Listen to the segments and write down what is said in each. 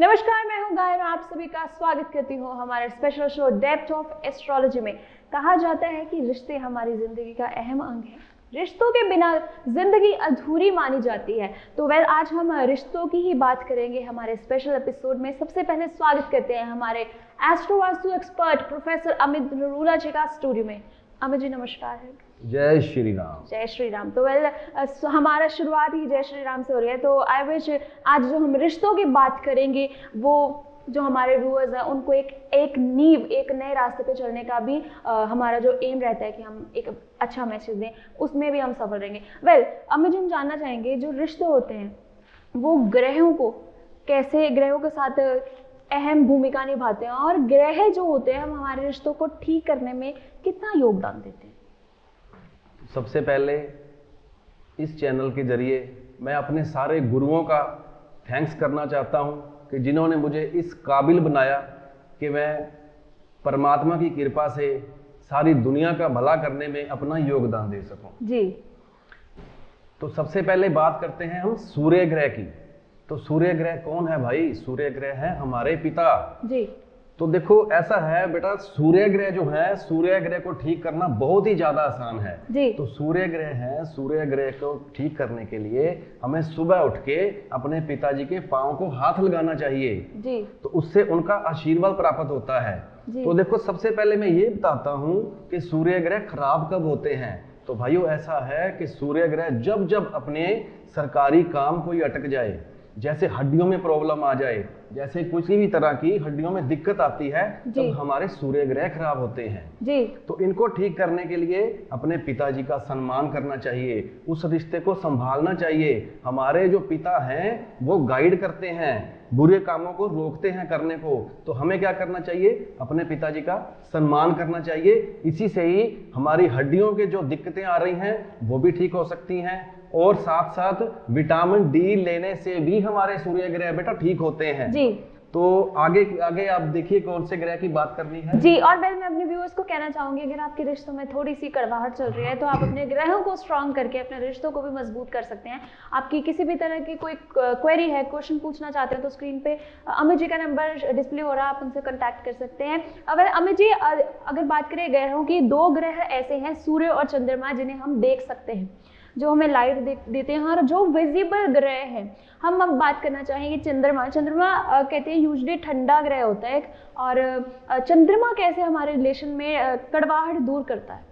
नमस्कार, मैं हूं गायन और आप सभी का स्वागत करती हूं हमारे special show depth of astrology में। कहा जाता है कि रिश्ते हमारी जिंदगी का अहम अंग है, रिश्तों के बिना जिंदगी अधूरी मानी जाती है। तो आज हम रिश्तों की ही बात करेंगे हमारे स्पेशल एपिसोड में। सबसे पहले स्वागत करते हैं हमारे astro Vastu expert professor Amit Narula ji का स्टूडियो में। अमित जी नमस्कार है। जय श्री राम। जय श्री राम। तो हमारा शुरुआत ही जय श्री राम से हो रही है। तो आई विश आज जो हम रिश्तों की बात करेंगे वो जो हमारे व्यूअर्स हैं उनको एक नींव, एक नए रास्ते पे चलने का भी हमारा जो एम रहता है कि हम एक अच्छा मैसेज दें, उसमें भी हम सफल रहेंगे। अमित जी हम जानना चाहेंगे जो रिश्ते होते हैं वो ग्रहों को कैसे, ग्रहों के साथ अहम भूमिका निभाते हैं और ग्रह जो होते हैं हम हमारे रिश्तों को ठीक करने में कितना योगदान देते हैं। सबसे पहले इस चैनल के जरिए मैं अपने सारे गुरुओं का थैंक्स करना चाहता हूं कि जिन्होंने मुझे इस काबिल बनाया कि मैं परमात्मा की कृपा से सारी दुनिया का भला करने में अपना योगदान दे सकूं। जी। तो सबसे पहले बात करते हैं हम सूर्य ग्रह की। तो सूर्य ग्रह कौन है भाई? सूर्य ग्रह है हमारे पिता जी। तो देखो ऐसा है बेटा, सूर्य ग्रह जो है, सूर्य ग्रह को ठीक करना बहुत ही ज्यादा आसान है जी। तो सूर्य ग्रह है, सूर्य ग्रह को ठीक करने के लिए हमें सुबह उठ के अपने पिताजी के पांव को हाथ लगाना चाहिए जी। तो उससे उनका आशीर्वाद प्राप्त होता है। तो देखो सबसे पहले मैं ये बताता हूँ कि सूर्य ग्रह खराब कब होते हैं। तो भाइयों ऐसा है कि सूर्य ग्रह जब जब अपने सरकारी काम कोई अटक जाए, जैसे हड्डियों में प्रॉब्लम आ जाए, जैसे किसी भी तरह की हड्डियों में दिक्कत आती है, तब हमारे सूर्य ग्रह खराब होते हैं जी। तो इनको ठीक करने के लिए अपने पिताजी का सम्मान करना चाहिए, उस रिश्ते को संभालना चाहिए। हमारे जो पिता हैं वो गाइड करते हैं, बुरे कामों को रोकते हैं करने को, तो हमें क्या करना चाहिए? अपने पिताजी का सम्मान करना चाहिए। इसी से ही हमारी हड्डियों के जो दिक्कतें आ रही हैं वो भी ठीक हो सकती हैं और साथ साथ विटामिन डी लेने से भी हमारे सूर्य ग्रह बेटा ठीक होते हैं जी। तो आगे आप देखिए कौन से ग्रह की बात करनी है जी। और मैं अपने व्यूअर्स को कहना चाहूंगी, अगर आपके रिश्तों में थोड़ी सी कड़वाहट चल रही है तो आप अपने ग्रहों को स्ट्रांग करके अपने रिश्तों को भी मजबूत कर सकते हैं। आपकी किसी भी तरह की कोई क्वेरी है, क्वेश्चन पूछना चाहते हैं तो स्क्रीन पे अमित जी का नंबर डिस्प्ले हो रहा है, आप उनसे कॉन्टैक्ट कर सकते हैं। अमित जी अगर बात करें ग्रहों की, दो ग्रह ऐसे हैं सूर्य और चंद्रमा जिन्हें हम देख सकते हैं, जो हमें लाइट देते हैं और जो विजिबल ग्रह है। हम अब बात करना चाहेंगे चंद्रमा। कहते हैं यूजुअली ठंडा ग्रह होता है और चंद्रमा कैसे हमारे रिलेशन में कड़वाहट दूर करता है?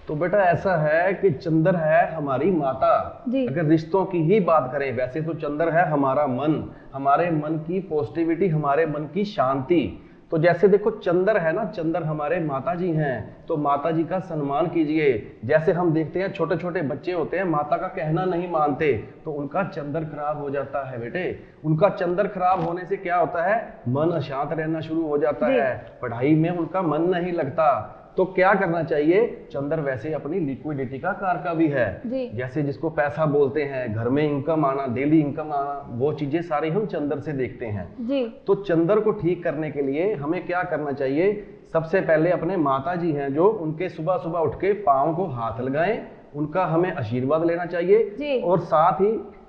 तो बेटा ऐसा है कि चंद्र है हमारी माता। अगर रिश्तों की ही बात करें, वैसे तो चंद्र है हमारा मन, हमारे मन की पॉजिटिविटी, हमारे मन की शांति। तो जैसे देखो चंद्र है ना, चंद्र हमारे माता जी हैं, तो माता जी का सम्मान कीजिए। जैसे हम देखते हैं छोटे छोटे बच्चे होते हैं, माता का कहना नहीं मानते तो उनका चंद्र खराब हो जाता है बेटे। उनका चंद्र खराब होने से क्या होता है? मन अशांत रहना शुरू हो जाता है, पढ़ाई में उनका मन नहीं लगता। तो क्या करना चाहिए? चंद्र वैसे अपनी लिक्विडिटी का कारक भी है, जैसे जिसको पैसा बोलते हैं, घर में इनकम आना, डेली इनकम आना, वो चीजें सारी हम चंद्र से देखते हैं जी। तो चंद्र को ठीक करने के लिए हमें क्या करना चाहिए? सबसे पहले अपने माता जी हैं जो, उनके सुबह सुबह उठ के पाँव को हाथ लगाएं, उनका हमें आशीर्वाद लेना चाहिए और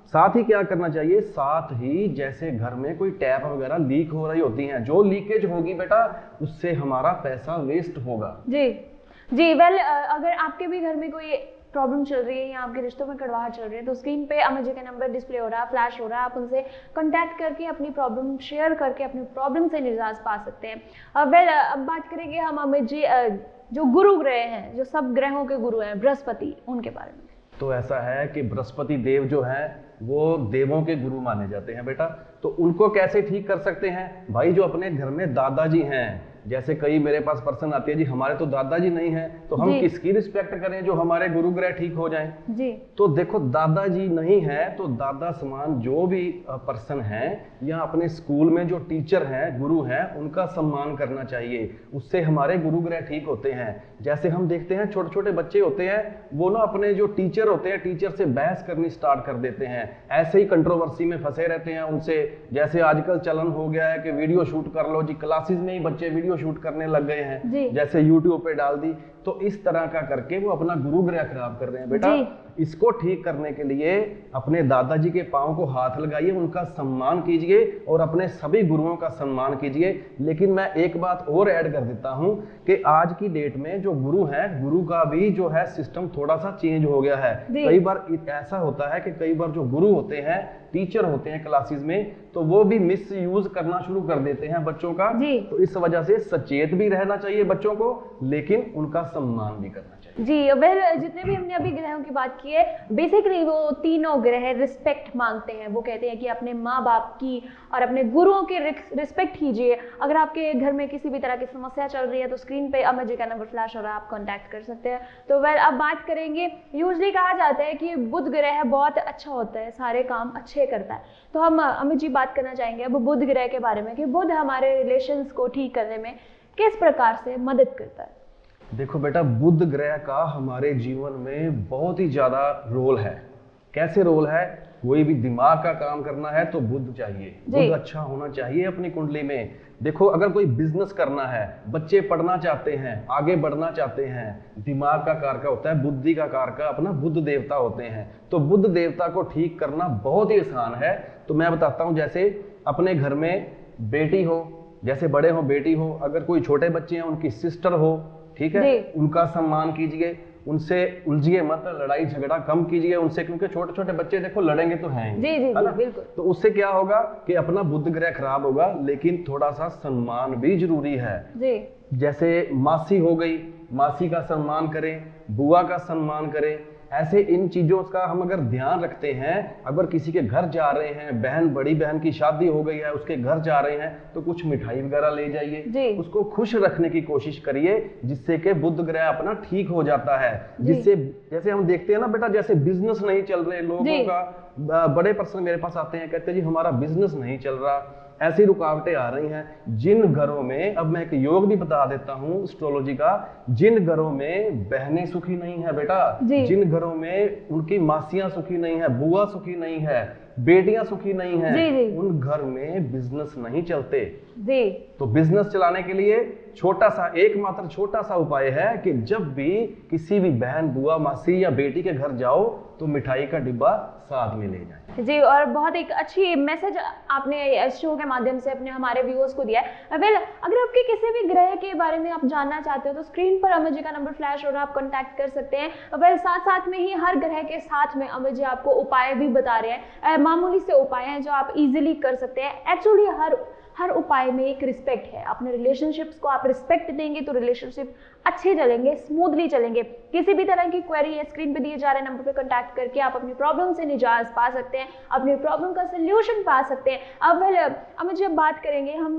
साथ ही क्या करना चाहिए? साथ ही जैसे घर में कोई टैप वगैरह लीक हो रही होती हैं, जो लीकेज होगी बेटा उससे हमारा पैसा वेस्ट होगा जी। अगर आपके भी घर में कोई प्रॉब्लम चल रही है या आपके रिश्तों में कड़वाहट चल रही है तो स्क्रीन पे अमित जी का नंबर डिस्प्ले हो रहा है, फ्लैश हो रहा है, आप उनसे कांटेक्ट करके अपनी प्रॉब्लम शेयर करके अपनी प्रॉब्लम से निजात पा सकते हैं। अब बात करेंगे हम अमित जी जो गुरु ग्रह हैं, जो सब ग्रहों के गुरु हैं, बृहस्पति, उनके बारे में। तो ऐसा है कि बृहस्पति देव जो है वो देवों के गुरु माने जाते हैं बेटा। तो उनको कैसे ठीक कर सकते हैं भाई? जो अपने घर में दादाजी हैं, जैसे कई मेरे पास पर्सन आते हैं जी हमारे तो दादाजी नहीं है, तो हम किसकी रिस्पेक्ट करें जो हमारे गुरु ग्रह ठीक हो जाएं जी। तो देखो दादाजी नहीं है तो दादा समान जो भी पर्सन है या अपने स्कूल में जो टीचर हैं, गुरु हैं, उनका सम्मान करना चाहिए, उससे हमारे गुरु ग्रह ठीक होते हैं। जैसे हम देखते हैं छोटे छोटे बच्चे होते हैं, वो ना अपने जो टीचर होते हैं, टीचर से बहस करनी स्टार्ट कर देते हैं, ऐसे ही कंट्रोवर्सी में फंसे रहते हैं उनसे। जैसे आजकल चलन हो गया है कि वीडियो शूट कर लो जी, क्लासेस में ही बच्चे वीडियो शूट करने लग गए हैं, जैसे यूट्यूब पे डाल दी, तो इस तरह का करके वो अपना गुरु ग्रह खराब कर रहे हैं बेटा। इसको ठीक करने के लिए अपने दादाजी के पांव को हाथ लगाइए, उनका सम्मान कीजिए और अपने सभी गुरुओं का सम्मान कीजिए। लेकिन मैं एक बात और ऐड कर देता हूं कि आज की डेट में जो गुरु है, गुरु का भी जो है सिस्टम थोड़ा सा चेंज हो गया है। कई बार ऐसा होता है कि कई बार जो गुरु होते हैं, टीचर होते हैं क्लासेस में, तो वो भी मिस यूज करना शुरू कर देते हैं बच्चों का। तो इस वजह से सचेत भी रहना चाहिए बच्चों को, लेकिन उनका सम्मान भी करना चाहिए। जी, वेल जितने भी हमने अभी ग्रहों की बात की है, बेसिकली वो तीनों ग्रह रिस्पेक्ट मांगते हैं। वो कहते हैं कि अपने माँ बाप की और अपने गुरुओं की रिस्पेक्ट कीजिए। अगर आपके घर में किसी भी तरह की समस्या चल रही है तो स्क्रीन पे अमित जी का नंबर फ्लैश हो रहा है, आप कांटेक्ट कर सकते हैं। तो वेल अब बात करेंगे, यूजली कहा जाता है कि बुध ग्रह बहुत अच्छा होता है, सारे काम अच्छे करता है। तो हम अमित जी बात करना चाहेंगे अब बुध ग्रह के बारे में कि बुध हमारे रिलेशंस को ठीक करने में किस प्रकार से मदद करता है। देखो बेटा, बुध ग्रह का हमारे जीवन में बहुत ही ज्यादा रोल है। कैसे रोल है? कोई भी दिमाग का काम करना है तो बुध चाहिए, बुध अच्छा होना चाहिए अपनी कुंडली में। देखो, अगर कोई बिजनेस करना है, बच्चे पढ़ना चाहते हैं, आगे बढ़ना चाहते हैं, दिमाग का कारक होता है, बुद्धि का कारक अपना बुध देवता होते हैं। तो बुध देवता को ठीक करना बहुत ही आसान है। तो मैं बताता हूं, जैसे अपने घर में बेटी हो, जैसे बड़े हो बेटी हो, अगर कोई छोटे बच्चे हैं उनकी सिस्टर हो, ठीक है, उनका सम्मान कीजिए, उनसे उलझिए मत, लड़ाई झगड़ा कम कीजिए उनसे, क्योंकि छोटे छोटे बच्चे देखो लड़ेंगे तो हैं, है ना? बिल्कुल। तो उससे क्या होगा कि अपना बुध ग्रह खराब होगा। लेकिन थोड़ा सा सम्मान भी जरूरी है। जैसे मासी हो गई, मासी का सम्मान करें, बुआ का सम्मान करें। ऐसे इन चीजों का हम अगर ध्यान रखते हैं, अगर किसी के घर जा रहे हैं, बहन बड़ी बहन की शादी हो गई है, उसके घर जा रहे हैं, तो कुछ मिठाई वगैरह ले जाइए, उसको खुश रखने की कोशिश करिए, जिससे कि बुध ग्रह अपना ठीक हो जाता है। जिससे जैसे हम देखते हैं ना बेटा, जैसे बिजनेस नहीं चल रहे लोगों का, बड़े पर्सन मेरे पास आते हैं, कहते हैं जी हमारा बिजनेस नहीं चल रहा, ऐसी रुकावटें आ रही हैं। जिन घरों में, अब मैं एक योग भी बता देता हूं एस्ट्रोलॉजी का, जिन घरों में बहनें सुखी नहीं है बेटा, जिन घरों में उनकी मासियां सुखी नहीं है, बुआ सुखी नहीं है, बेटियां सुखी नहीं है, उन घर में बिजनेस नहीं चलते। तो बिजनेस चलाने के लिए छोटा सा, एकमात्र छोटा सा उपाय है कि जब भी किसी भी बहन, बुआ, मासी या बेटी के घर जाओ तो मिठाई का डिब्बा साथ में ले जाए। जी, और बहुत एक अच्छी मैसेज आपने इस शो के माध्यम से अपने हमारे व्यूअर्स को दिया है। वेल, अगर आपके किसी भी ग्रह के बारे में आप जानना चाहते हो तो स्क्रीन पर अमित जी का नंबर फ्लैश हो रहा है, आप कांटेक्ट कर सकते हैं। वेल, साथ साथ में ही हर ग्रह के साथ में अमित जी आपको उपाय भी बता रहे हैं, मामूली से उपाय हैं जो आप इजीली कर सकते हैं। एक्चुअली हर उपाय में एक रिस्पेक्ट है। अपने रिलेशनशिप्स को आप रिस्पेक्ट देंगे तो रिलेशनशिप अच्छे चलेंगे, स्मूथली चलेंगे। किसी भी तरह की क्वेरी है, स्क्रीन पे दिए जा रहे नंबर पे कांटेक्ट करके आप अपनी प्रॉब्लम से निजात पा सकते हैं, अपनी प्रॉब्लम का सोल्यूशन पा सकते हैं। अब जब बात करेंगे हम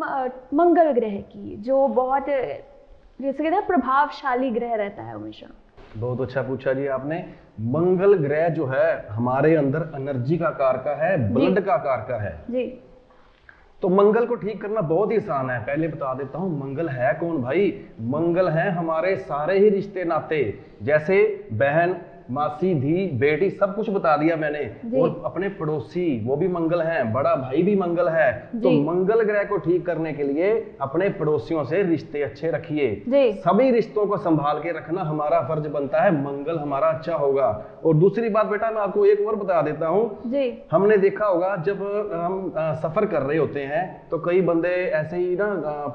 मंगल ग्रह की, जो बहुत जैसे कहते हैं प्रभावशाली ग्रह रहता है हमेशा। बहुत अच्छा पूछा जी आपने। मंगल ग्रह जो है हमारे अंदर एनर्जी का कारक है, ब्लड का कारक है जी। तो मंगल को ठीक करना बहुत ही आसान है। पहले बता देता हूं मंगल है कौन भाई। मंगल है हमारे सारे ही रिश्ते नाते, जैसे बहन, मासी, धी, बेटी, सब कुछ बता दिया मैंने। और अपने पड़ोसी वो भी मंगल हैं, बड़ा भाई भी मंगल है। तो मंगल ग्रह को ठीक करने के लिए अपने पड़ोसियों से रिश्ते अच्छे रखिए। सभी रिश्तों को संभाल के रखना हमारा फर्ज बनता है, मंगल हमारा अच्छा होगा। और दूसरी बात बेटा, मैं आपको एक और बता देता हूँ। हमने देखा होगा जब हम सफर कर रहे होते हैं तो कई बंदे ऐसे ही ना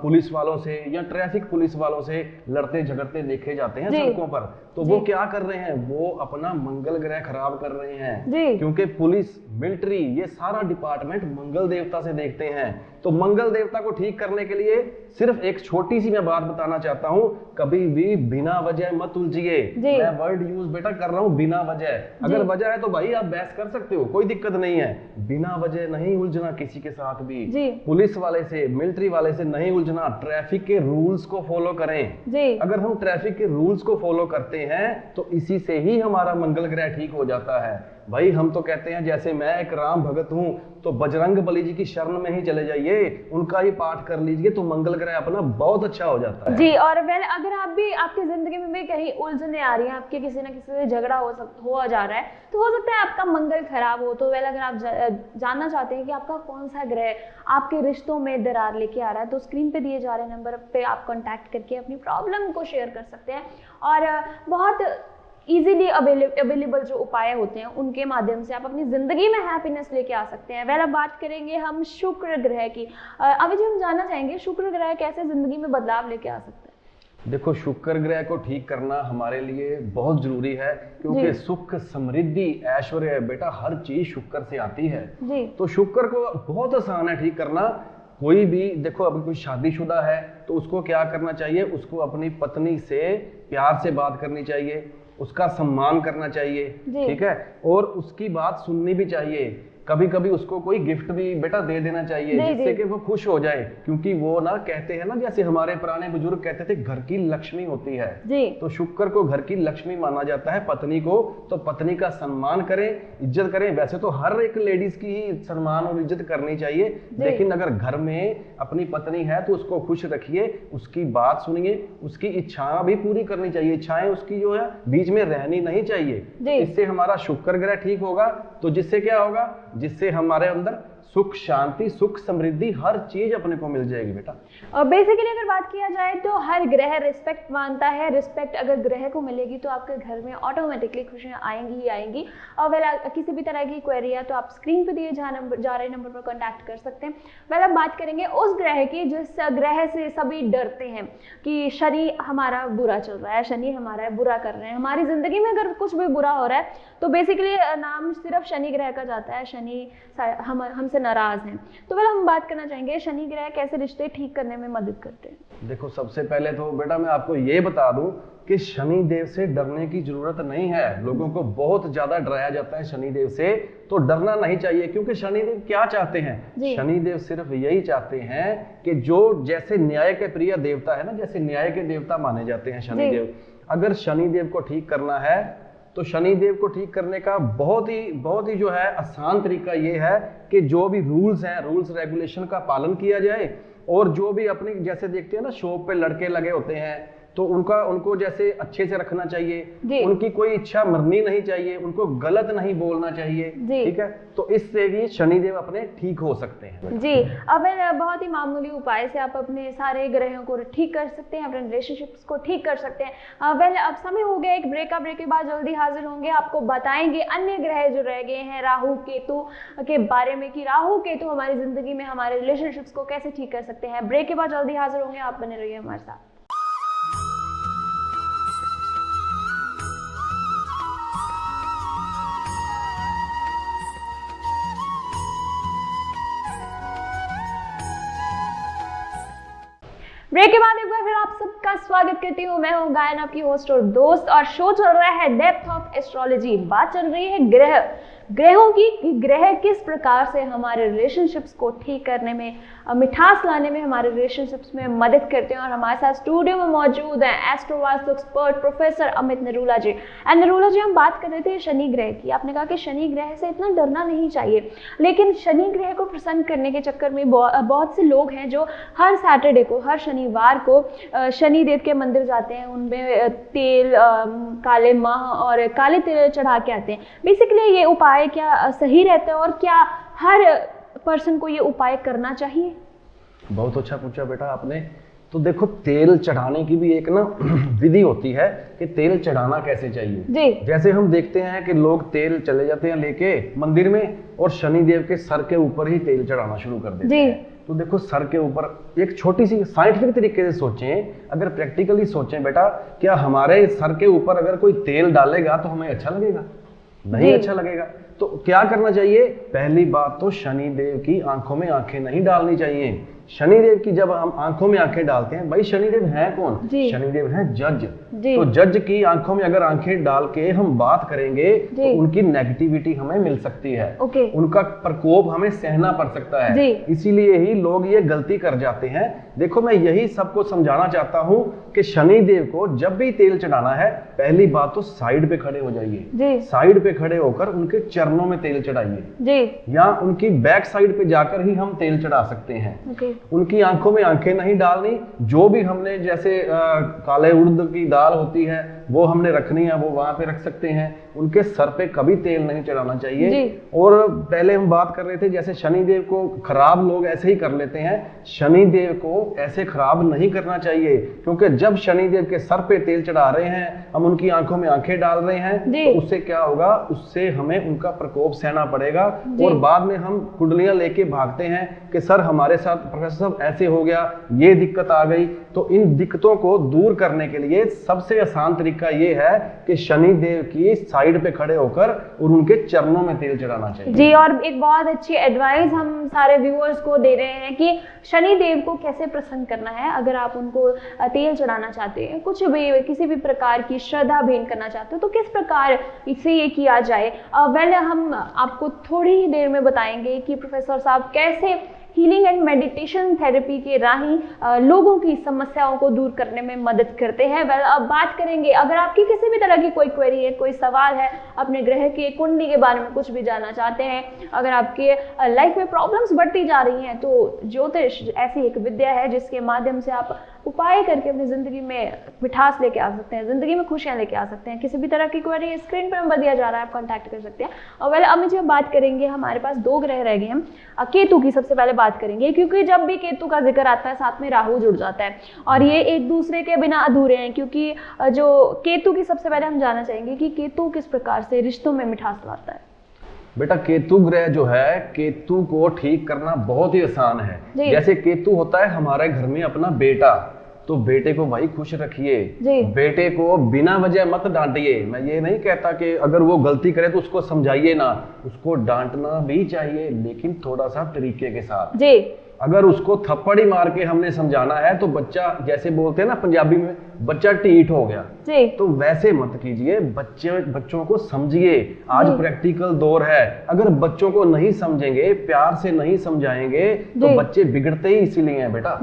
पुलिस वालों से या ट्रैफिक पुलिस वालों से लड़ते झगड़ते देखे जाते हैं सड़कों पर। तो वो क्या कर रहे हैं, वो अपना मंगल ग्रह खराब कर रहे हैं। क्योंकि पुलिस, मिलिट्री, ये सारा डिपार्टमेंट मंगल देवता से देखते हैं। तो मंगल देवता को ठीक करने के लिए सिर्फ एक छोटी सी मैं बात बताना चाहता हूं, कभी भी बिना वजह मत उलझिए। मैं वर्ड यूज बेटा कर रहा हूं, बिना वजह। अगर वजह है तो भाई आप बहस कर सकते हो, कोई दिक्कत नहीं है। बिना वजह नहीं उलझना किसी के साथ भी। पुलिस वाले से, मिलिट्री वाले से नहीं उलझना। ट्रैफिक के रूल्स को फॉलो करें। अगर हम ट्रैफिक के रूल्स को फॉलो करते हैं तो इसी से ही हमारा मंगल ग्रह ठीक हो जाता है। भाई हम तो कहते हैं जैसे मैं एक राम भगत हूं तो बजरंग बली जी की शरण में ही चले जाइए, उनका ही पाठ कर लीजिए तो मंगल ग्रह अपना बहुत अच्छा हो जाता है जी। और वेल, अगर आप भी आपकी जिंदगी में भी कहीं उलझने आ रही हैं, आपके किसी ना किसी से झगड़ा हो जा रहा है, तो हो सकता है आपका मंगल खराब हो। तो वेल, अगर आप जानना चाहते हैं कि आपका कौन सा ग्रह आपके रिश्तों में दरार लेके आ रहा है, तो स्क्रीन पे दिए जा रहे नंबर पे आप कॉन्टैक्ट करके अपनी प्रॉब्लम को शेयर कर सकते हैं। और बहुत इजीली अवेलेबल जो उपाय होते हैं उनके माध्यम से आप अपनी जिंदगी में हैप्पीनेस लेके आ सकते हैं। अब बात करेंगे हम शुक्र ग्रह की। अभी जो हम जानना चाहेंगे शुक्र ग्रह कैसे जिंदगी में बदलाव लेके आ सकते हैं। देखो, शुक्र ग्रह को ठीक करना हमारे लिए बहुत जरूरी है, क्योंकि सुख, समृद्धि, ऐश्वर्य बेटा हर चीज शुक्र से आती है जी। तो शुक्र को बहुत आसान है ठीक करना। कोई भी देखो, अभी कोई शादीशुदा है तो उसको क्या करना चाहिए, उसको अपनी पत्नी से प्यार से बात करनी चाहिए, उसका सम्मान करना चाहिए, ठीक है, और उसकी बात सुननी भी चाहिए। कभी कभी उसको कोई गिफ्ट भी बेटा दे देना चाहिए जिससे कि वो खुश हो जाए, क्योंकि वो ना कहते हैं ना, जैसे हमारे पुराने बुजुर्ग कहते थे घर की लक्ष्मी होती है जी। तो शुक्र को घर की लक्ष्मी माना जाता है पत्नी को, तो पत्नी का सम्मान करें, इज्जत करें। वैसे तो हर एक लेडीज की ही सम्मान और इज्जत करनी चाहिए, लेकिन अगर घर में अपनी पत्नी है तो उसको खुश रखिए, उसकी बात सुनिए, उसकी इच्छाएं भी पूरी करनी चाहिए। इच्छाएं उसकी जो है बीच में रहनी नहीं चाहिए। इससे हमारा शुक्र ग्रह ठीक होगा, तो जिससे क्या होगा, जिससे हमारे अंदर सुख, शांति, सुख, समृद्धि, हर चीज अपने को मिल जाएगी बेटा। और बेसिकली अगर बात किया जाए तो हर ग्रह रिस्पेक्ट मानता है। रिस्पेक्ट अगर ग्रह को मिलेगी तो आपके घर में ऑटोमेटिकली खुशियां आएंगी ही आएंगी। और किसी भी तरह की क्वेरी है तो आप स्क्रीन पे दिए जा रहे नंबर पर कांटेक्ट कर सकते हैं। पहले अब बात करेंगे उस ग्रह की जिस ग्रह से सभी डरते हैं कि शनि हमारा बुरा चल रहा है, शनि हमारा बुरा कर रहे हैं, हमारी जिंदगी में अगर कुछ भी बुरा हो रहा है तो बेसिकली नाम सिर्फ शनि ग्रह का जाता है, शनि हमसे नाराज हैं। तो फिर हम बात करना चाहेंगे शनि ग्रह कैसे रिश्ते ठीक करने में मदद करते हैं। देखो, सबसे पहले तो बेटा मैं आपको ये बता दूं कि शनि देव से डरने की जरूरत नहीं है। लोगों को बहुत ज्यादा डराया जाता है शनि देव से, तो डरना नहीं चाहिए, क्योंकि शनि देव क्या चाहते हैं, शनि देव सिर्फ यही चाहते हैं कि जो जैसे न्याय के प्रिय देवता है ना, जैसे न्याय के देवता माने जाते हैं शनि देव, अगर शनि देव को ठीक करना है तो शनि देव को ठीक करने का बहुत ही जो है आसान तरीका ये है कि जो भी रूल्स हैं, रूल्स रेगुलेशन का पालन किया जाए। और जो भी अपनी, जैसे देखते हैं ना शॉप पे लड़के लगे होते हैं, तो उनको जैसे अच्छे से रखना चाहिए, उनकी कोई इच्छा मरनी नहीं चाहिए, उनको गलत नहीं बोलना चाहिए, ठीक है। तो इससे भी शनिदेव अपने ठीक हो सकते हैं जी। अब बहुत ही मामूली उपाय से आप अपने सारे ग्रहों को ठीक कर सकते हैं, अपने रिलेशनशिप्स को ठीक कर सकते हैं। अब समय हो गया एक ब्रेक के बाद जल्दी हाजिर होंगे, आपको बताएंगे अन्य ग्रह जो रह गए हैं राहु केतु के बारे में कि राहु केतु हमारी जिंदगी में हमारे रिलेशनशिप्स को कैसे ठीक कर सकते हैं। ब्रेक के बाद जल्दी हाजिर होंगे, आप बने रहिए हमारे साथ। ब्रेक के बाद एक बार फिर आप सबका स्वागत करती हूँ। मैं हूँ गायन, आपकी होस्ट और दोस्त, और शो चल रहा है डेप्थ ऑफ एस्ट्रोलॉजी। बात चल रही है ग्रहों की कि ग्रह किस प्रकार से हमारे रिलेशनशिप्स को ठीक करने में, मिठास लाने में, हमारे रिलेशनशिप्स में मदद करते हैं। और हमारे साथ स्टूडियो में मौजूद हैं एस्ट्रोवास्तु expert professor Amit Narula ji. And Narula ji, हम बात कर रहे थे शनि ग्रह की। आपने कहा कि शनि ग्रह से इतना डरना नहीं चाहिए, लेकिन शनि ग्रह को प्रसन्न करने के चक्कर में बहुत से लोग हैं जो हर सैटरडे को, हर शनिवार को शनि देव के मंदिर जाते हैं, उनमें तेल, काले माह और काले तिल चढ़ा के आते हैं। बेसिकली ये उपाय क्या सही रहता है और क्या हर पर्सन को ये उपाय करना चाहिए? बहुत अच्छा पूछा बेटा आपने। तो देखो, तेल चढ़ाने की भी एक ना विधि होती है कि तेल चढ़ाना कैसे चाहिए जी। जैसे हम देखते हैं कि लोग तेल चले जाते हैं लेके मंदिर में और शनि देव के सर के ऊपर ही तेल चढ़ाना शुरू कर देते हैं। तो देखो, सर के ऊपर एक छोटी सी साइंटिफिक तरीके से सोचें, अगर प्रैक्टिकली सोचें बेटा, क्या हमारे सर के ऊपर अगर कोई तेल डालेगा तो हमें अच्छा लगेगा? नहीं अच्छा लगेगा। तो क्या करना चाहिए? पहली बात तो शनि देव की आंखों में आंखें नहीं डालनी चाहिए। शनिदेव की जब हम आंखों में आंखें डालते हैं, भाई शनिदेव है कौन? शनिदेव है जज। तो जज की आंखों में अगर आंखें डाल के हम बात करेंगे तो उनकी नेगेटिविटी हमें मिल सकती है, उनका प्रकोप हमें सहना पड़ सकता है। इसीलिए ही लोग ये गलती कर जाते हैं। देखो, मैं यही सबको समझाना चाहता हूँ कि शनिदेव को जब भी तेल चढ़ाना है, पहली बात तो साइड पे खड़े हो जाइए। साइड पे खड़े होकर उनके चरणों में तेल चढ़ाइए, या उनकी बैक साइड पे जाकर ही हम तेल चढ़ा सकते हैं। उनकी आंखों में आंखें नहीं डालनी, जो भी हमने जैसे काले उड़द की दाल होती है वो हमने रखनी है, वो वहां पे रख सकते हैं। उनके सर पे कभी तेल नहीं चढ़ाना चाहिए। और पहले हम बात कर रहे थे जैसे शनिदेव को खराब लोग ऐसे ही कर लेते हैं, शनिदेव को ऐसे खराब नहीं करना चाहिए, क्योंकि जब शनिदेव के सर पे तेल चढ़ा रहे हैं, हम उनकी आंखों में आंखें डाल रहे हैं, तो उससे क्या होगा, उससे हमें उनका प्रकोप सहना पड़ेगा और बाद में हम कुंडलियां लेके भागते हैं कि सर हमारे साथ प्रोफेसर साहब ऐसे हो गया, ये दिक्कत आ गई। तो इन दिक्कतों को दूर करने के लिए सबसे आसान तरीका ये है कि शनिदेव की साइड पे खड़े होकर और उनके चरणों में तेल चढ़ाना चाहिए। जी, और एक बहुत अच्छी एडवाइस हम सारे व्यूअर्स को दे रहे हैं कि शनिदेव को कैसे प्रसन्न करना है। अगर आप उनको तेल चढ़ाना चाहते हैं, कुछ भी किसी भी प्रकार की श्रद्धा भेंट करना चाहते हो, तो किस प्रकार इसे ये किया जाए। वेल हम आपको थोड़ी ही देर में बताएंगे कि प्रोफेसर साहब कैसे हीलिंग एंड मेडिटेशन थेरेपी के राही लोगों की समस्याओं को दूर करने में मदद करते हैं। वेल अब बात करेंगे, अगर आपकी किसी भी तरह की कोई क्वेरी है, कोई सवाल है, अपने ग्रह की कुंडली के बारे में कुछ भी जानना चाहते हैं, अगर आपके लाइफ में प्रॉब्लम्स बढ़ती जा रही हैं, तो ज्योतिष ऐसी एक विद्या है जिसके माध्यम से आप उपाय करके अपनी जिंदगी में मिठास लेके आ सकते हैं, जिंदगी में खुशियां लेके आ सकते हैं। किसी भी तरह की क्वेरी स्क्रीन पर नंबर दिया जा रहा है, आप कांटेक्ट कर सकते हैं। और वेल अब जब बात करेंगे, हमारे पास 2 ग्रह रह गए हैं। केतु की सबसे पहले बात करेंगे, क्योंकि जब भी केतु का जिक्र आता है साथ में राहु जुड़ जाता है और ये एक दूसरे के बिना अधूरे हैं। क्योंकि जो केतु की सबसे पहले हम जानना चाहेंगे कि केतु किस प्रकार से रिश्तों में मिठास लाता है। बेटा केतु ग्रह जो है, केतु को ठीक करना बहुत ही आसान है। जैसे केतु होता है हमारे घर में अपना बेटा, तो बेटे को भाई खुश रखिए, बेटे को बिना वजह मत डांटिए। मैं ये नहीं कहता कि अगर वो गलती करे तो उसको समझाइए ना, उसको डांटना भी चाहिए, लेकिन थोड़ा सा तरीके के साथ। अगर उसको थप्पड़ ही मार के हमने समझाना है तो बच्चा, जैसे बोलते हैं ना पंजाबी में, बच्चा टीठ हो गया, तो वैसे मत कीजिए। बच्चों को समझिए। आज प्रैक्टिकल दौर है, अगर बच्चों को नहीं समझेंगे, प्यार से नहीं समझाएंगे, तो बच्चे बिगड़ते ही इसीलिए हैं बेटा।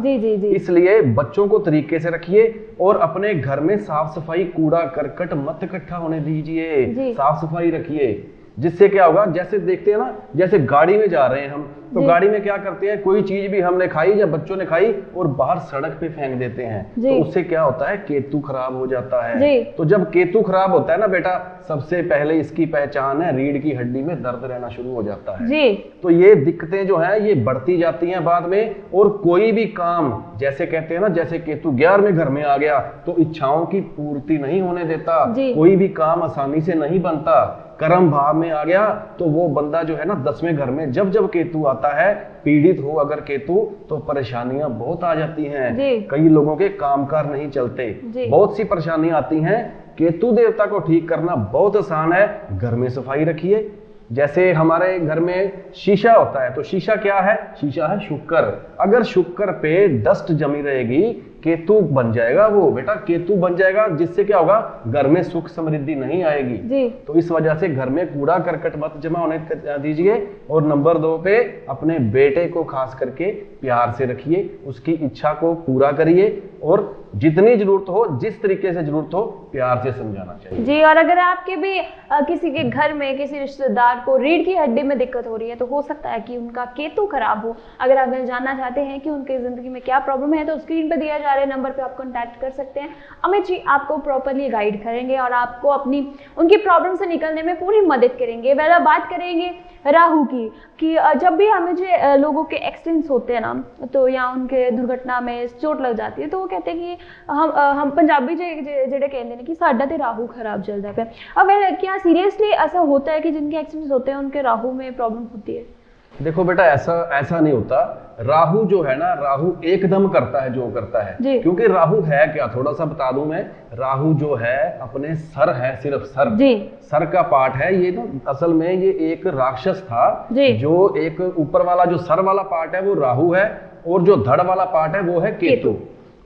इसलिए बच्चों को तरीके से रखिए और अपने घर में साफ सफाई, कूड़ा करकट मत इकट्ठा होने दीजिए, साफ सफाई रखिए। जिससे क्या होगा, जैसे देखते हैं ना, जैसे गाड़ी में जा रहे हैं हम, तो गाड़ी में क्या करते हैं, कोई चीज भी हमने खाई या बच्चों ने खाई और बाहर सड़क पे फेंक देते हैं, तो उससे क्या होता है, केतु खराब हो जाता है। तो जब केतु खराब होता है ना बेटा, सबसे पहले इसकी पहचान है रीढ़ की हड्डी में दर्द रहना शुरू हो जाता है। तो ये दिक्कतें जो है ये बढ़ती जाती हैं बाद में। और कोई भी काम, जैसे कहते हैं ना, जैसे केतु 11वें घर में आ गया तो इच्छाओं की पूर्ति नहीं होने देता, कोई भी काम आसानी से नहीं बनता। कर्म भाव में आ गया तो वो बंदा जो है ना 10वें घर में जब जब केतु आता है, पीड़ित हो अगर केतु, तो परेशानियां बहुत आ जाती हैं। कई लोगों के कामकाज नहीं चलते, बहुत सी परेशानियां आती हैं। केतु देवता को ठीक करना बहुत आसान है। घर में सफाई रखिए। जैसे हमारे घर में शीशा होता है, तो शीशा क्या है, शीशा है शुक्र। अगर शुक्र पे डस्ट जमी रहेगी, केतु बन जाएगा वो बेटा, केतु बन जाएगा, जिससे क्या होगा, घर में सुख समृद्धि नहीं आएगी। तो इस वजह से घर में कूड़ा करकट मत जमा होने दीजिए। और नंबर 2 पे अपने बेटे को खास करके प्यार से रखिए, उसकी इच्छा को पूरा करिए और जितनी जरूरत हो, जिस तरीके से जरूरत हो, प्यार से समझाना चाहिए। जी, और अगर आपके भी किसी के घर में किसी रिश्तेदार को रीढ़ की हड्डी में दिक्कत हो रही है, तो हो सकता है कि उनका केतु खराब हो। अगर आप जानना चाहते हैं कि उनकी जिंदगी में क्या प्रॉब्लम है, तो स्क्रीन पे दिया जा रहे नंबर पे आप कांटेक्ट कर सकते हैं। अमित जी आपको प्रॉपर्ली गाइड करेंगे और आपको अपनी उनकी प्रॉब्लम से निकलने में पूरी मदद करेंगे। वैसे बात करेंगे राहु की, कि जब भी हमें जो लोगों के एक्सीडेंट्स होते हैं ना, तो या उनके दुर्घटना में चोट लग जाती है, तो वो कहते हैं कि हम पंजाबी जेडे कहते हैं कि साडा ते राहु खराब चलता है। अब क्या सीरियसली ऐसा होता है कि जिनके एक्सीडेंट्स होते हैं उनके राहु में प्रॉब्लम होती है? देखो बेटा, ऐसा नहीं होता। राहु जो है ना, राहु एकदम करता है जो करता है। क्योंकि राहु है क्या, थोड़ा सा बता दूं मैं। राहु जो है अपने सर है, सिर्फ सर का पार्ट है ये। तो असल में ये एक राक्षस था, जो एक ऊपर वाला जो सर वाला पार्ट है वो राहु है, और जो धड़ वाला पार्ट है वो है केतु।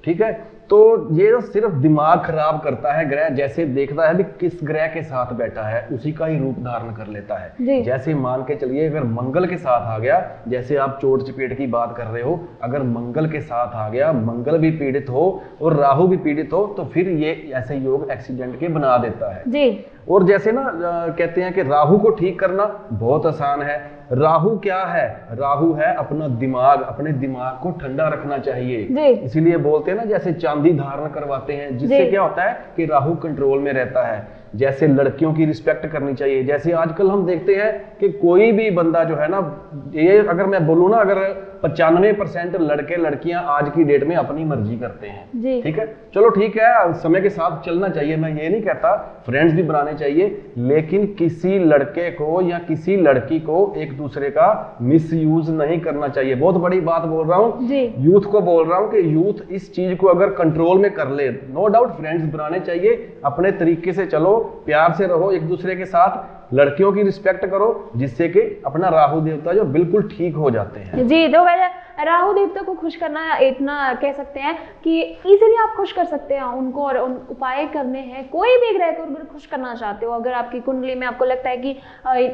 ठीक है, तो ये सिर्फ दिमाग खराब करता है ग्रह। जैसे देखता है भी किस ग्रह के साथ बैठा है, उसी का ही रूप धारण कर लेता है। जैसे मान के चलिए अगर मंगल के साथ आ गया, जैसे आप चोट चपेट की बात कर रहे हो, अगर मंगल के साथ आ गया, मंगल भी पीड़ित हो और राहु भी पीड़ित हो, तो फिर ये ऐसे योग एक्सीडेंट के बना देता है। और जैसे ना कहते हैं कि राहु को ठीक करना बहुत आसान है। राहु क्या है? राहु है अपना दिमाग, अपने दिमाग को ठंडा रखना चाहिए। इसीलिए बोलते हैं ना, जैसे चांदी धारण करवाते हैं, जिससे क्या होता है कि राहु कंट्रोल में रहता है। जैसे लड़कियों की रिस्पेक्ट करनी चाहिए। जैसे आजकल हम देखते हैं कि कोई भी बंदा जो है ना, ये अगर मैं बोलूँ ना, अगर 95% लड़के लड़कियां आज की डेट में अपनी मर्जी करते हैं। ठीक है, चलो ठीक है, समय के साथ चलना चाहिए, मैं ये नहीं कहता, फ्रेंड्स भी बनाने चाहिए, लेकिन किसी लड़के को या किसी लड़की को एक दूसरे का मिसयूज नहीं करना चाहिए। बहुत बड़ी बात बोल रहा हूँ, यूथ को बोल रहा हूँ कि यूथ इस चीज को अगर कंट्रोल में कर ले, नो डाउट फ्रेंड्स बनाने चाहिए, अपने तरीके से चलो, प्यार से रहो एक दूसरे के साथ, लड़कियों की रिस्पेक्ट करो, जिससे कि अपना राहु देवता जो बिल्कुल ठीक हो जाते हैं। जी, तो वैसे राहु देवता को खुश करना इतना कह सकते हैं कि इजीली आप खुश कर सकते हैं उनको, और उन उपाय करने हैं। कोई भी ग्रह को अगर खुश करना चाहते हो, अगर आपकी कुंडली में आपको लगता है कि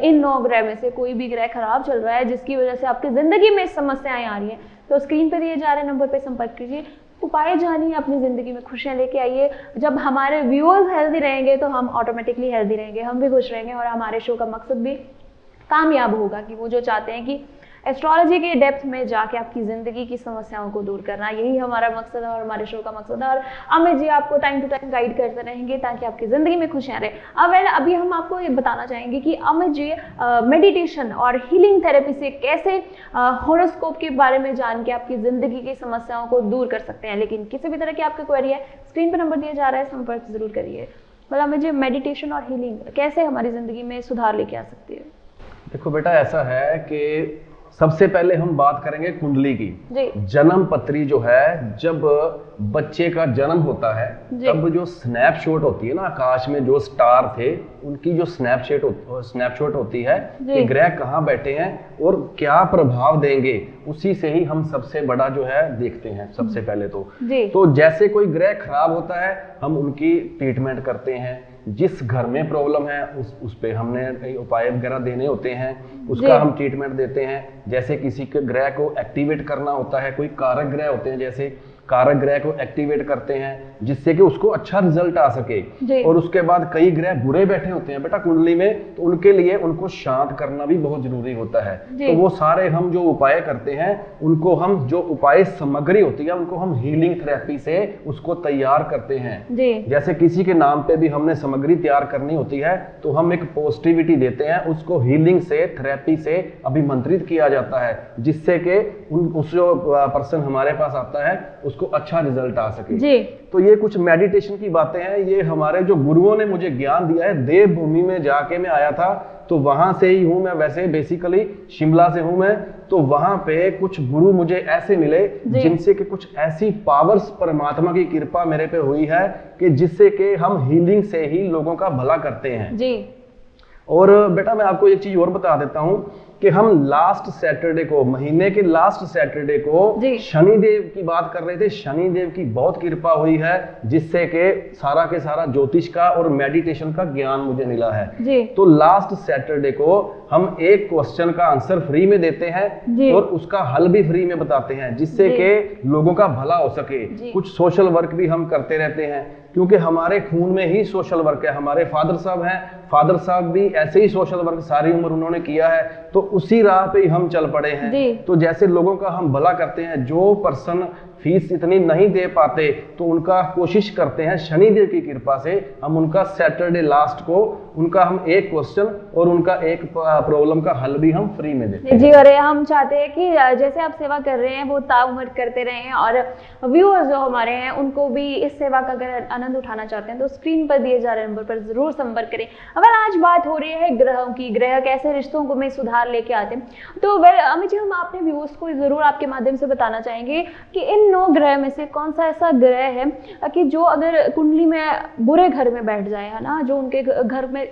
इन 9 ग्रह में से कोई भी ग्रह खराब चल रहा है, जिसकी वजह से आपकी जिंदगी में समस्याएं आ रही हैं, तो स्क्रीन पर दिए जा रहे नंबर पर संपर्क कीजिए, उपाय जानिए, अपनी ज़िंदगी में खुशियाँ लेके आइए। जब हमारे व्यूअर्स हेल्दी रहेंगे तो हम ऑटोमेटिकली हेल्दी रहेंगे, हम भी खुश रहेंगे, और हमारे शो का मकसद भी कामयाब होगा कि वो जो चाहते हैं कि एस्ट्रोलॉजी के डेप्थ में जाके आपकी ज़िंदगी की समस्याओं को दूर करना, यही हमारा मकसद है और हमारे शो का मकसद है। और अमित जी आपको टाइम टू टाइम गाइड करते रहेंगे ताकि आपकी ज़िंदगी में खुशियाँ रहे। अब अभी हम आपको ये बताना चाहेंगे कि अमित जी मेडिटेशन और हीलिंग थेरेपी से कैसे हॉरोस्कोप के बारे में जान के आपकी ज़िंदगी की समस्याओं को दूर कर सकते हैं। लेकिन किसी भी तरह की आपकी क्वेरी है, स्क्रीन पर नंबर दिया जा रहा है, संपर्क जरूर करिए। मतलब अमित जी, मेडिटेशन और हीलिंग कैसे हमारी ज़िंदगी में सुधार लेके आ सकती है? देखो बेटा, ऐसा है कि सबसे पहले हम बात करेंगे कुंडली की। जन्म पत्री जो है, जब बच्चे का जन्म होता है तब जो स्नैपशॉट होती है ना, आकाश में जो स्टार थे उनकी जो स्नैपशॉट होती है कि ग्रह कहाँ बैठे हैं और क्या प्रभाव देंगे, उसी से ही हम सबसे बड़ा जो है देखते हैं सबसे पहले तो जैसे कोई ग्रह खराब होता है, हम उनकी ट्रीटमेंट करते हैं। जिस घर में प्रॉब्लम है उस पे हमने कई उपाय वगैरह देने होते हैं, उसका हम ट्रीटमेंट देते हैं। जैसे किसी के ग्रह को एक्टिवेट करना होता है, कोई कारक ग्रह होते हैं, जैसे कारक ग्रह को एक्टिवेट करते हैं जिससे कि उसको अच्छा रिजल्ट आ सके। और उसके बाद कई ग्रह बुरे बैठे होते हैं बेटा कुंडली में, तो उनके लिए उनको शांत करना भी बहुत जरूरी होता है। तो वो सारे हम जो उपाय करते हैं, उनको हम जो उपाय सामग्री होती है उनको हम हीलिंग थेरेपी से उसको तैयार करते हैं। जैसे किसी के नाम पे भी हमने सामग्री तैयार करनी होती है तो हम एक पॉजिटिविटी देते हैं, उसको हीलिंग से, थेरेपी से अभिमंत्रित किया जाता है, जिससे कि उस जो पर्सन हमारे पास आता है उसको अच्छा रिजल्ट आ सके। तो ये कुछ मेडिटेशन की बातें हैं, ये हमारे जो गुरुओं ने मुझे ज्ञान दिया है। देवभूमि में जाके मैं आया था, तो वहां से ही हूं मैं, वैसे बेसिकली शिमला से हूं मैं। तो वहां पे कुछ गुरु मुझे ऐसे मिले जिनसे कि कुछ ऐसी पावर्स, परमात्मा की कृपा मेरे पे हुई है कि जिससे कि हम हीलिंग से ही लोगों का भला करते हैं। और बेटा मैं आपको एक चीज और बता देता हूं कि हम लास्ट सैटरडे को, महीने के लास्ट सैटरडे को शनिदेव की बात कर रहे थे। शनिदेव की बहुत कृपा हुई है, जिससे कि सारा के सारा ज्योतिष का और मेडिटेशन का ज्ञान मुझे मिला है। तो लास्ट सैटरडे को हम एक क्वेश्चन का आंसर फ्री में देते हैं और उसका हल भी फ्री में बताते हैं, जिससे कि लोगों का भला हो सके। कुछ सोशल वर्क भी हम करते रहते हैं, क्योंकि हमारे खून में ही सोशल वर्क है। हमारे फादर साहब हैं, फादर साहब भी ऐसे ही सोशल वर्क सारी उम्र उन्होंने किया है, तो उसी राह पे ही हम चल पड़े हैं। तो जैसे लोगों का हम भला करते हैं, जो पर्सन फीस इतनी नहीं दे पाते तो उनका कोशिश करते हैं शनिदेव की कृपा से हम उनका सैटरडे लास्ट को उनका हम एक क्वेश्चन और उनका एक प्रॉब्लम का हल भी हम फ्री में देते हैं। जी, और हम चाहते हैं कि जैसे आप सेवा कर रहे हैं वो ताउम्र करते रहें, और व्यूअर्स जो हमारे हैं उनको भी इस सेवा का अगर आनंद उठाना चाहते हैं तो स्क्रीन पर दिए जा रहे नंबर पर जरूर संपर्क करें। अगर आज बात हो रही है ग्रहों की, ग्रह कैसे रिश्तों को में सुधार लेके आते हैं, तो अमित जी हम अपने व्यूअर्स को जरूर आपके माध्यम से बताना चाहेंगे कि इन 9 ग्रह में से कौन सा ऐसा ग्रह है कि जो अगर कुंडली में बुरे घर में बैठ जाए, है ना, जो उनके घर में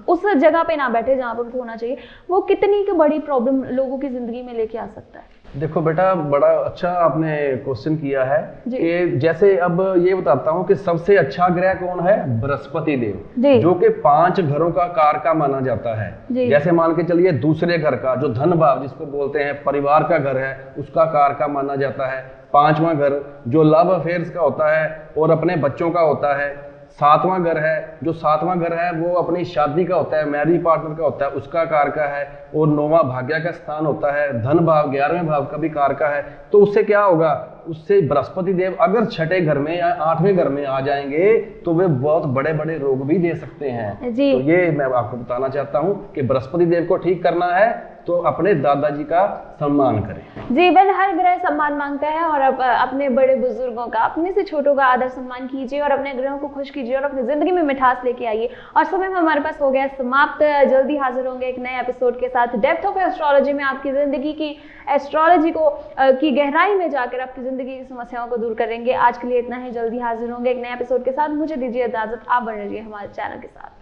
उस जगह पे ना बैठे जहां पर होना चाहिए, वो कितनी की बड़ी प्रॉब्लम लोगों की जिंदगी में लेके आ सकता है। देखो बेटा, बड़ा अच्छा आपने क्वेश्चन किया है कि जैसे अब ये बताता हूँ कि सबसे अच्छा ग्रह कौन है? बृहस्पति देव, जो कि 5 घरों का कारका माना जाता है। जैसे मान के चलिए दूसरे घर का जो धन भाव जिसको बोलते हैं, परिवार का घर है, उसका कारका माना जाता है। 5वां घर जो लव अफेयर्स का होता है और अपने बच्चों का होता है, सातवां घर है, जो सातवां घर है वो अपनी शादी का होता है, मैरिज पार्टनर का होता है, उसका कार का है। और नौवां भाग्य का स्थान होता है, धन भाव 11वें भाव का भी कार का है। तो उससे क्या होगा, उससे बृहस्पति देव अगर छठे घर में या 8वें घर में आ जाएंगे तो वे बहुत बड़े बड़े रोग भी दे सकते हैं। जी। तो ये मैं आपको बताना चाहता हूँ कि बृहस्पति देव को ठीक करना है तो अपने दादाजी का सम्मान करें। जीवन हर ग्रह सम्मान मांगता है और अपने बड़े बुजुर्गों का, अपने से छोटों का आदर सम्मान कीजिए और अपने ग्रहों को खुश कीजिए और अपनी जिंदगी में मिठास लेके आइए। और समय में हमारे पास हो गया समाप्त। जल्दी हाजिर होंगे एक नए एपिसोड के साथ। डेप्थ ऑफ एस्ट्रोलॉजी में आपकी जिंदगी की एस्ट्रोलॉजी को की गहराई में जाकर आपकी जिंदगी की समस्याओं को दूर करेंगे। आज के लिए इतना ही। जल्दी हाजिर होंगे एक नए एपिसोड के साथ। मुझे दीजिए इजाजत, आप बने रहिए हमारे चैनल के साथ।